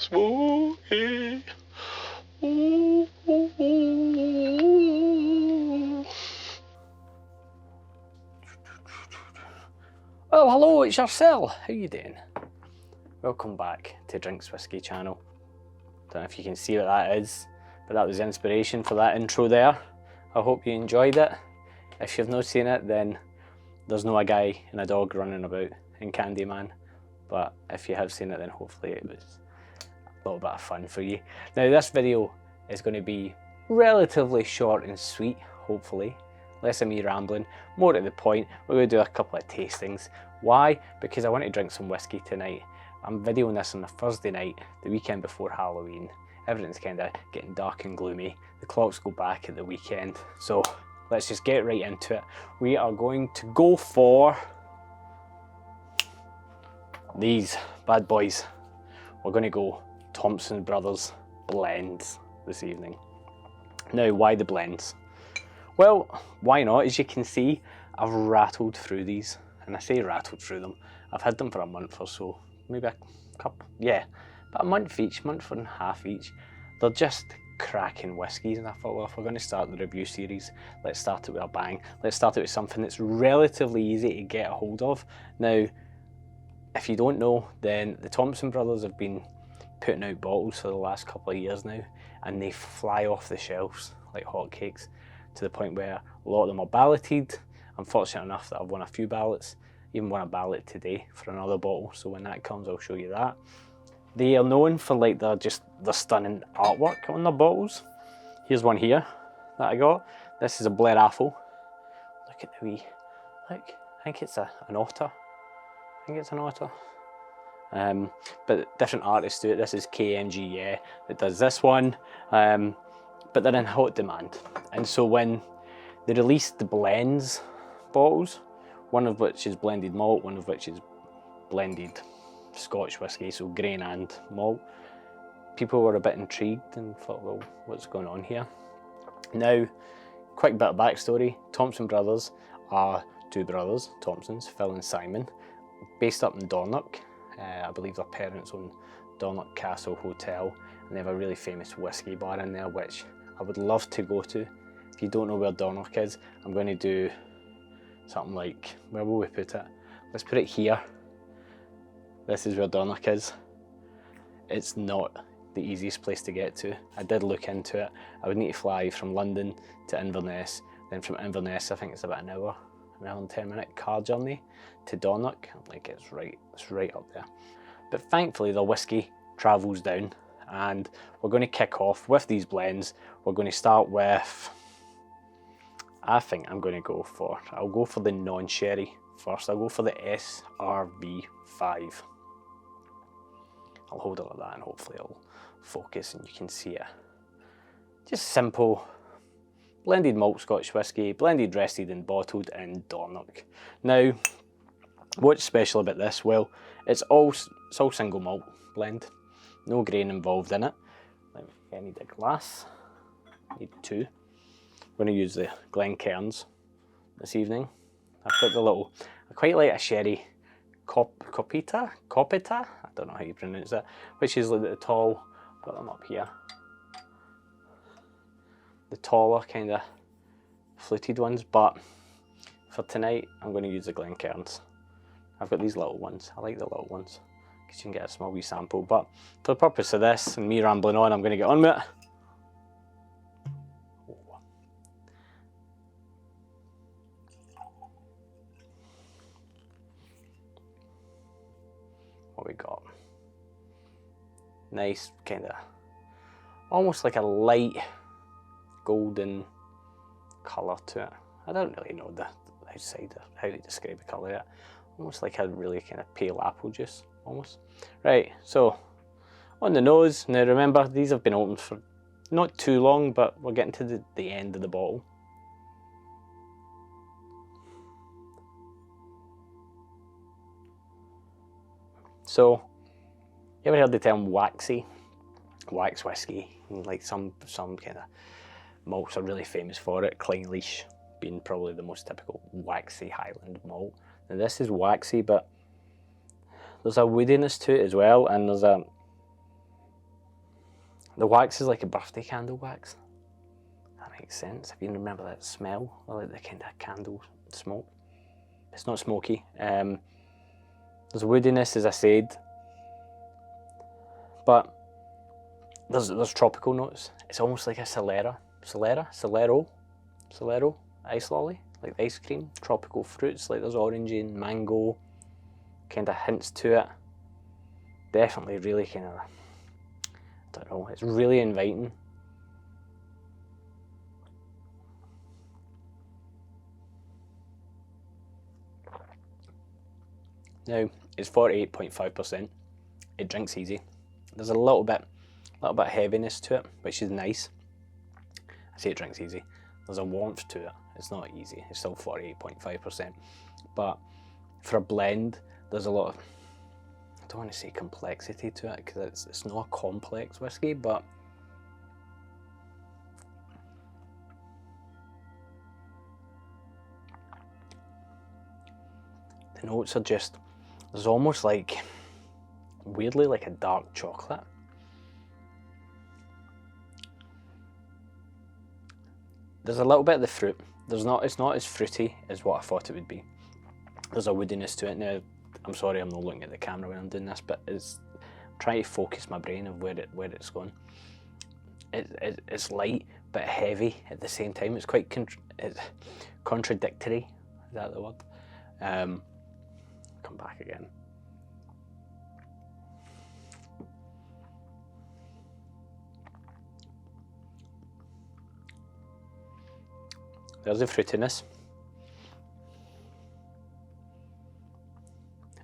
smoky. Ooh, ooh, ooh. Well, hello, it's yourself. How you doing? Welcome back to Drinks Whiskey channel. Don't know if you can see what that is, but that was the inspiration for that intro there. I hope you enjoyed it. If you've not seen it, then there's no a guy and a dog running about in Candyman. But if you have seen it, then hopefully it was a little bit of fun for you. Now this video is going to be relatively short and sweet, hopefully. Less of me rambling, more to the point. We're going to do a couple of tastings. Why? Because I want to drink some whiskey tonight. I'm videoing this on a Thursday night, the weekend before Halloween. Everything's kind of getting dark and gloomy. The clocks go back at the weekend. So let's just get right into it. We are going to go for these bad boys. We're going to go Thompson Bros blends this evening. Now, why the blends? Well, why not? As you can see, I've rattled through these. And I say rattled through them. I've had them for a month or so. Maybe a couple, yeah. About a month each, month and a half each. They're just cracking whiskies. And I thought, well, if we're going to start the review series, let's start it with a bang. Let's start it with something that's relatively easy to get a hold of. Now, if you don't know, then the Thompson Brothers have been putting out bottles for the last couple of years now, and they fly off the shelves like hotcakes to the point where a lot of them are balloted. I'm fortunate enough that I've won a few ballots, even won a ballot today for another bottle, so when that comes I'll show you that. They are known for like the stunning artwork on their bottles. Here's one here that I got. This is a Blair Apple. Look at the wee, look, I think it's an otter. I think it's an otter. But different artists do it. This is KMG, yeah, that does this one. But they're in hot demand. And so when they released the blends bottles, one of which is blended malt, one of which is blended Scotch whisky, so grain and malt, people were a bit intrigued and thought, well, what's going on here? Now, quick bit of backstory. Thompson Brothers are two brothers, Thompsons, Phil and Simon, based up in Dornoch. I believe their parents own Dornoch Castle Hotel, and they have a really famous whiskey bar in there, which I would love to go to. If you don't know where Dornoch is, I'm going to do something like, where will we put it? Let's put it here. This is where Dornoch is. It's not the easiest place to get to. I did look into it. I would need to fly from London to Inverness, then from Inverness I think it's about an hour and 10-minute car journey to Dornoch. Like it's right up there. But thankfully the whiskey travels down, and we're going to kick off with these blends. We're going to start with, I think I'll go for the non-sherry first. I'll go for the SRV5. I'll hold it like that and hopefully it'll focus and you can see it. Just simple blended malt Scotch whisky, blended, rested and bottled in Dornoch. Now, what's special about this? Well, it's all single malt blend, no grain involved in it. I need a glass, I need two. I'm going to use the Glencairns this evening. I've got the little, I quite like a sherry Copita, I don't know how you pronounce it, which is like the tall, got them up here. The taller kind of fluted ones, but for tonight I'm going to use the Glencairns. I've got these little ones, I like the little ones because you can get a small wee sample, but for the purpose of this and me rambling on, I'm going to get on with it. What we got? Nice kind of, almost like a light golden colour to it. I don't really know the outside of how to describe the colour yet. Almost like a really kind of pale apple juice, almost. Right, so on the nose, now remember these have been opened for not too long, but we're getting to the end of the bottle. So, you ever heard the term waxy? Wax whiskey, like some kind of malts are really famous for it. Clynelish being probably the most typical waxy Highland malt. Now this is waxy, but there's a woodiness to it as well, and there's a The wax is like a birthday candle wax. That makes sense, if you remember that smell, or like the kind of candle smoke. It's not smoky. There's woodiness, as I said, but there's tropical notes. It's almost like a Solero ice lolly, like ice cream. Tropical fruits, like there's orangey and mango, kind of hints to it. Definitely really kind of, I don't know, it's really inviting. Now, it's 48.5%. It drinks easy. There's a little bit heaviness to it, which is nice. I say it drinks easy. There's a warmth to it. It's not easy. It's still 48.5%. But for a blend, there's a lot of, I don't want to say complexity to it, because it's not a complex whiskey, but the notes are just, there's almost like, weirdly like a dark chocolate. There's a little bit of the fruit. It's not as fruity as what I thought it would be. There's a woodiness to it. Now, I'm sorry I'm not looking at the camera when I'm doing this, but I'm trying to focus my brain of where it's going. It's light but heavy at the same time. It's quite it's contradictory. Is that the word? Come back again. There's the fruitiness.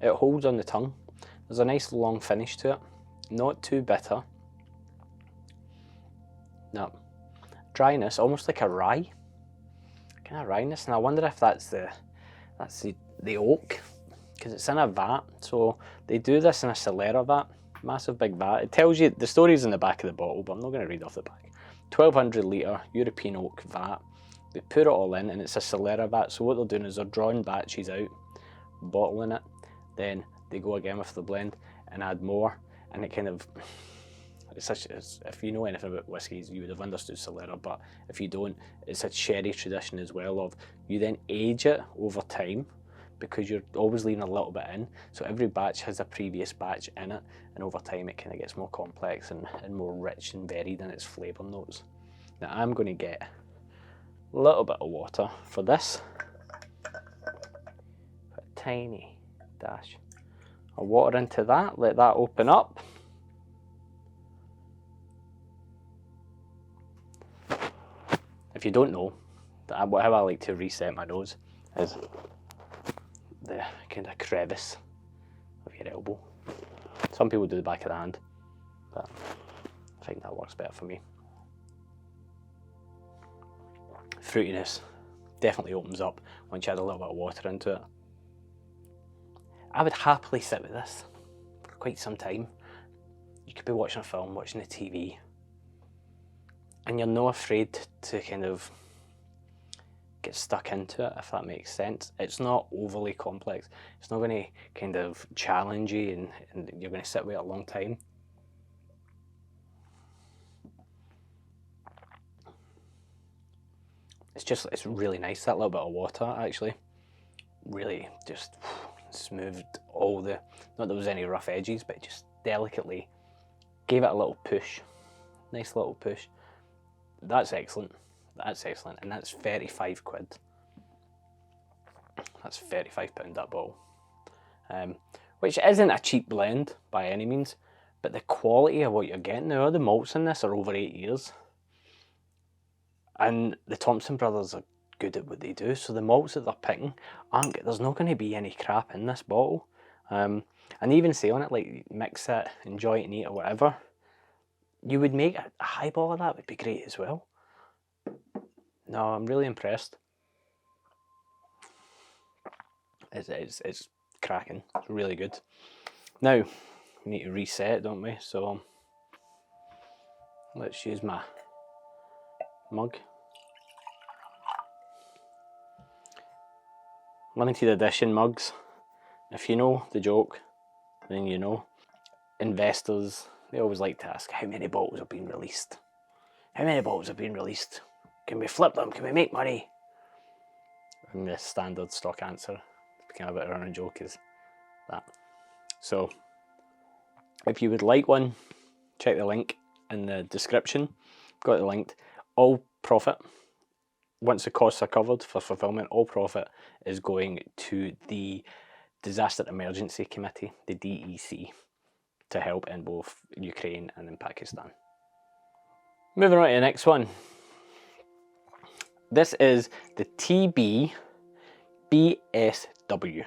It holds on the tongue. There's a nice long finish to it. Not too bitter. No. Dryness, almost like a rye. Kind of ryeness, and I wonder if that's the oak, because it's in a vat. So they do this in a Solera vat, massive big vat. It tells you, the story's in the back of the bottle, but I'm not going to read off the back. 1200 litre European oak vat. They put it all in, and it's a Solera vat. So what they're doing is they're drawing batches out, bottling it, then they go again with the blend and add more, and it kind of, if you know anything about whiskies, you would have understood Solera, but if you don't, it's a sherry tradition as well of, you then age it over time, because you're always leaving a little bit in, so every batch has a previous batch in it, and over time it kind of gets more complex and more rich and varied in its flavour notes. Now I'm going to get a little bit of water for this, a tiny dash of water into that, let that open up. If you don't know, how I like to reset my nose is the kind of crevice of your elbow. Some people do the back of the hand, but I think that works better for me. Fruitiness definitely opens up once you add a little bit of water into it. I would happily sit with this for quite some time. You could be watching a film, watching the TV, and you're not afraid to kind of get stuck into it, if that makes sense. It's not overly complex. It's not going to kind of challenge you and you're going to sit with it a long time. It's really nice, that little bit of water actually. Really just smoothed all the, not that there was any rough edges, but just delicately gave it a little push. Nice little push. That's excellent. That's excellent. And that's 35 quid. That's £35 that bottle. Which isn't a cheap blend by any means, but the quality of what you're getting now, the malts in this are over 8 years. And the Thompson brothers are good at what they do, so the malts that they're picking there's not going to be any crap in this bottle. And even say on it, like, mix it, enjoy it and eat or whatever, you would make a highball of that would be great as well. No, I'm really impressed. It's cracking. It's really good. Now, we need to reset, don't we? So, let's use my mug. Limited edition mugs. If you know the joke, then you know. Investors, they always like to ask, how many bottles have been released? How many bottles have been released? Can we flip them? Can we make money? And the standard stock answer, to become a bit of a running joke, is that. So, if you would like one, check the link in the description. Got it linked. All profit, once the costs are covered for fulfillment, all profit is going to the Disaster Emergency Committee, the DEC, to help in both Ukraine and in Pakistan. Moving on to the next one. This is the TB BSW,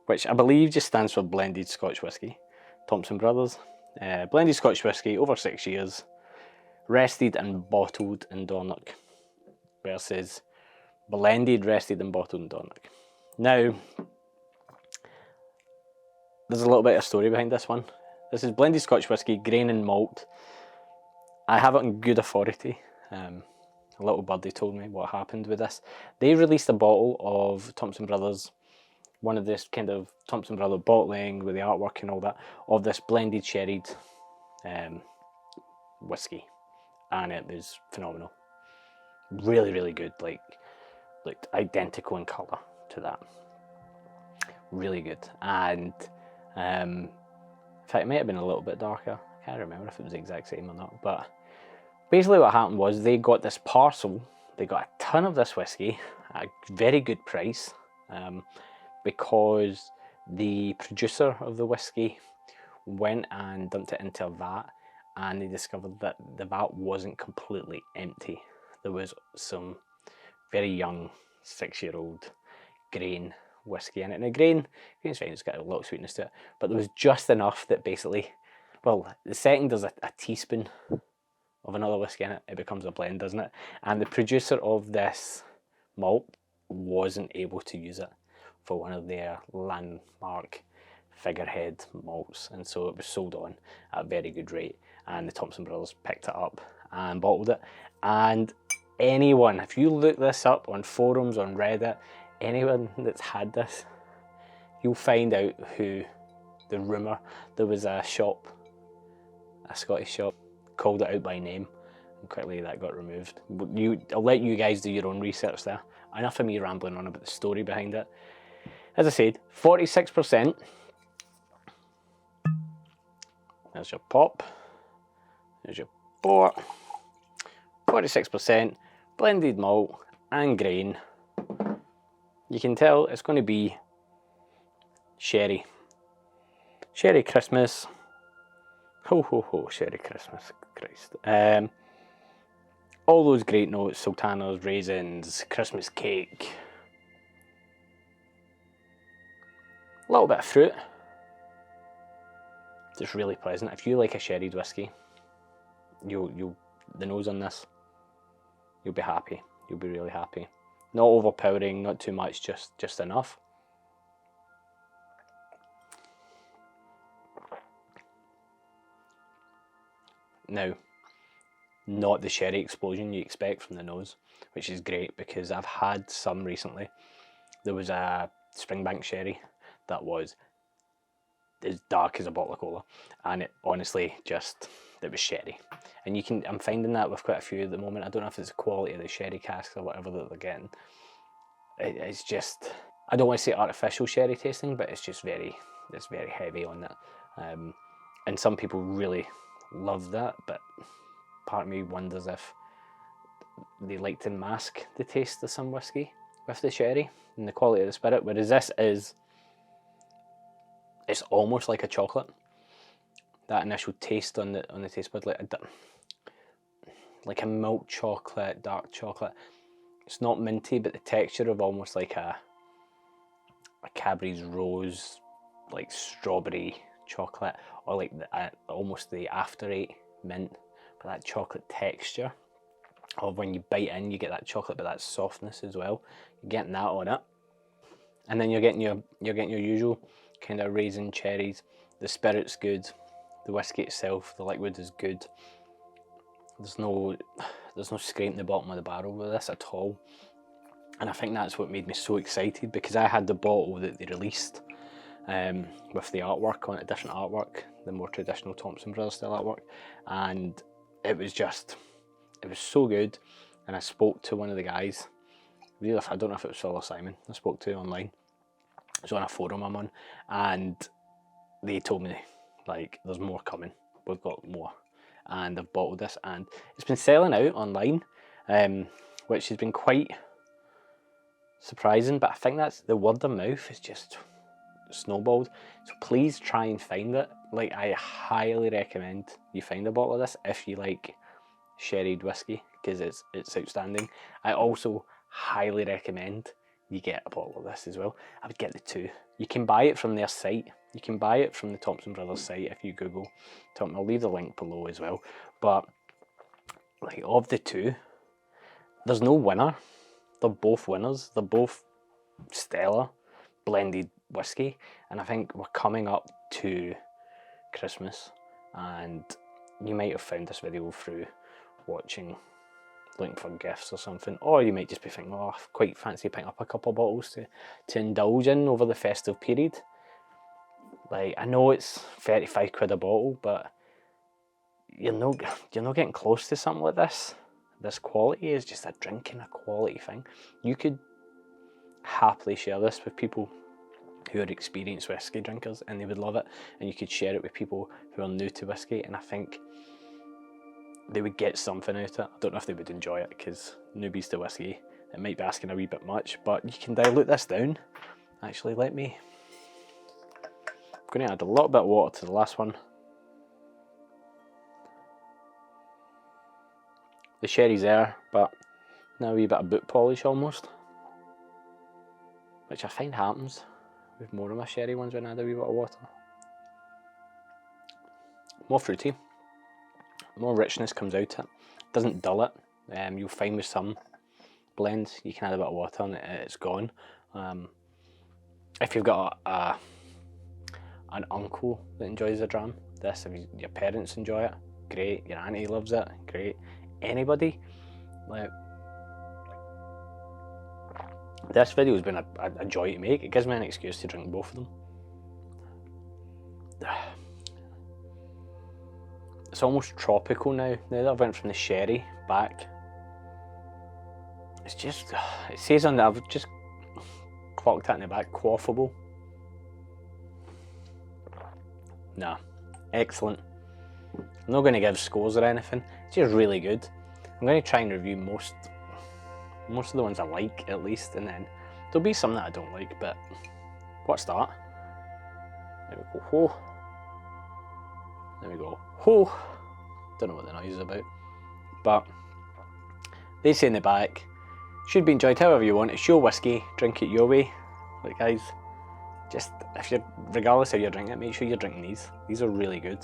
which I believe just stands for Blended Scotch Whisky. Thompson Brothers. Blended Scotch Whisky over 6 years. Rested and bottled in Dornoch. Versus blended, rested and bottled in Dornoch. Now, there's a little bit of story behind this one. This is Blended Scotch Whisky, grain and malt. I have it on good authority. A little birdie told me what happened with this. They released a bottle of Thompson Brothers, one of this kind of Thompson Brother bottling with the artwork and all that, of this blended sherried whiskey, and it was phenomenal. Really, really good. Like, looked identical in colour to that. Really good. And in fact, it might have been a little bit darker. I can't remember if it was the exact same or not, but basically what happened was they got this parcel, they got a ton of this whiskey at a very good price, because the producer of the whiskey went and dumped it into a vat, and they discovered that the vat wasn't completely empty. There was some very young 6-year-old grain whiskey in it. And the grain's fine, it's got a lot of sweetness to it, but there was just enough that basically, well, the second there's a teaspoon of another whiskey in it, it becomes a blend, doesn't it? And the producer of this malt wasn't able to use it for one of their landmark figurehead malts, and so it was sold on at a very good rate, and the Thompson Brothers picked it up and bottled it. And anyone, if you look this up on forums, on Reddit, anyone that's had this, you'll find out who the rumour. There was a shop, a Scottish shop, called it out by name, and quickly that got removed. I'll let you guys do your own research there. Enough of me rambling on about the story behind it. As I said, 46%. There's your pop. There's your port. 46% blended malt and grain. You can tell it's going to be sherry. Sherry Christmas. Ho ho ho, sherry Christmas, Christ. All those great notes, sultanas, raisins, Christmas cake. A little bit of fruit. Just really pleasant. If you like a sherried whiskey, the nose on this, you'll be happy. You'll be really happy. Not overpowering, not too much, just enough. Now, not the sherry explosion you expect from the nose, which is great because I've had some recently. There was a Springbank sherry that was as dark as a bottle of cola, and it honestly it was sherry. And I'm finding that with quite a few at the moment. I don't know if it's the quality of the sherry casks or whatever that they're getting. It's just, I don't want to say artificial sherry tasting, but it's very heavy on that. And some people really love that, but part of me wonders if they like to mask the taste of some whiskey with the sherry and the quality of the spirit, whereas this it's almost like a chocolate. That initial taste on the taste bud, like a milk chocolate, dark chocolate. It's not minty, but the texture of almost like a Cadbury's Rose, like strawberry chocolate, or like almost the After Eight mint, but that chocolate texture of when you bite in, you get that chocolate, but that softness as well. You're getting that on it, and then you're getting your usual kind of raisin cherries. The spirit's good. The whiskey itself, the liquid is good. There's no scraping the bottom of the barrel with this at all. And I think that's what made me so excited, because I had the bottle that they released with the artwork on it, different artwork, the more traditional Thompson Bros style artwork, and it was so good. And I spoke to one of the guys, really, I don't know if it was Phil or Simon, I spoke to online. It was on a forum I'm on, and they told me, like, there's more coming, we've got more, and I've bottled this, and it's been selling out online, which has been quite surprising, but I think that's the word of mouth is just snowballed. So please try and find it. Like, I highly recommend you find a bottle of this if you like sherried whiskey, because it's outstanding. I also highly recommend you get a bottle of this as well. I would get the two. You can buy it from their site. You can buy it from the Thompson Brothers site if you Google Thompson. I'll leave the link below as well. But like, of the two, there's no winner. They're both winners. They're both stellar blended whiskey, and I think we're coming up to Christmas, and you might have found this video through watching, looking for gifts or something, or you might just be thinking, oh, I quite fancy picking up a couple of bottles to indulge in over the festive period. Like, I know it's 35 quid a bottle, but you're not getting close to something like this. This quality is just a drinking, a quality thing. You could happily share this with people who are experienced whiskey drinkers and they would love it, and you could share it with people who are new to whiskey, and I think they would get something out of it. I don't know if they would enjoy it, because newbies to whiskey, it might be asking a wee bit much, but you can dilute this down. Actually, I'm going to add a little bit of water to the last one. The sherry's there, but now a wee bit of boot polish almost, which I find happens with more of my sherry ones when I add a wee bit of water. More fruity, more richness comes out it. Doesn't dull it. You'll find with some blends you can add a bit of water and it's gone. If you've got an uncle that enjoys a dram, this, if your parents enjoy it, great. Your auntie loves it, great. Anybody, like, this video has been a joy to make. It gives me an excuse to drink both of them. It's almost tropical now. Now that I've went from the sherry back, it's just, it says on there, I've just clocked that in the back, quaffable. Nah, excellent. I'm not going to give scores or anything. It's just really good. I'm going to try and review most of the ones I like, at least, and then there'll be some that I don't like, but what's that? There we go. Whoa. There we go. Whoa. Don't know what the noise is about, but they say in the back, should be enjoyed however you want. It's your whiskey, drink it your way. Like, guys, just, if you're, regardless how you're drinking it, make sure you're drinking these. These are really good.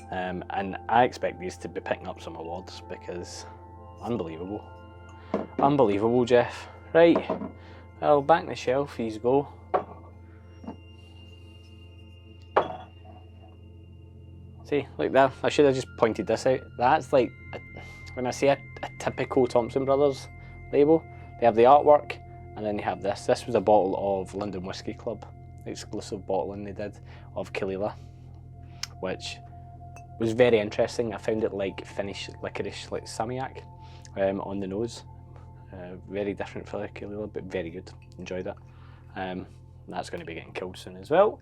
And I expect these to be picking up some awards, because unbelievable. Unbelievable, Jeff. Right, well, back on the shelf, these go. See, like that, I should have just pointed this out. That's like, when I say a typical Thompson Brothers label, they have the artwork, and then they have this. This was a bottle of London Whisky Club, exclusive bottling they did of Kalila, which was very interesting. I found it like Finnish licorice, like Samiak, on the nose. Very different for the Kalila, but very good. Enjoyed it. That's going to be getting killed soon as well.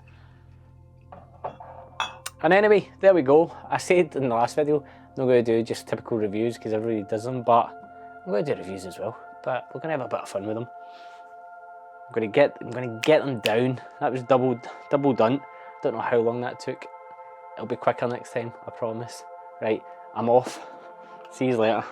And anyway, there we go. I said in the last video, I'm not going to do just typical reviews because everybody does them, but I'm going to do reviews as well. But we're going to have a bit of fun with them. I'm going to get them down. That was double done. Don't know how long that took. It'll be quicker next time, I promise. Right, I'm off. See you later.